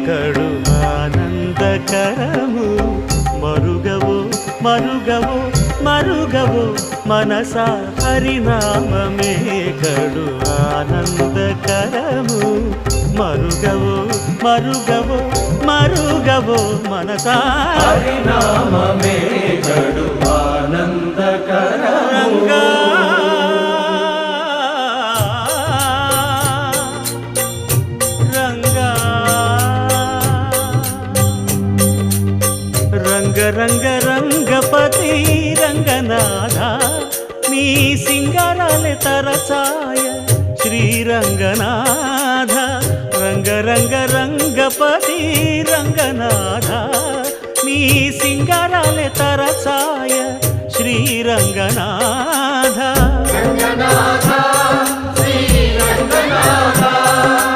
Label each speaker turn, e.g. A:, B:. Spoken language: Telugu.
A: కడు ఆనందకరము మరుగవో మరుగవో మరుగవో మనసా హరినామమే కడు ఆనందకరము మరుగవో మరుగవో మరుగవో మనసా
B: హరినామమే కడు ఆనందకరము
A: రంగ రంగ రంగపతి రంగనాథ నీ సింగారాలే తరచాయ శ్రీరంగనాథ రంగ రంగ రంగపతి రంగనాథ నీ సింగారాలే తరచాయ శ్రీరంగనాథ
B: రంగనాథ శ్రీరంగనాథ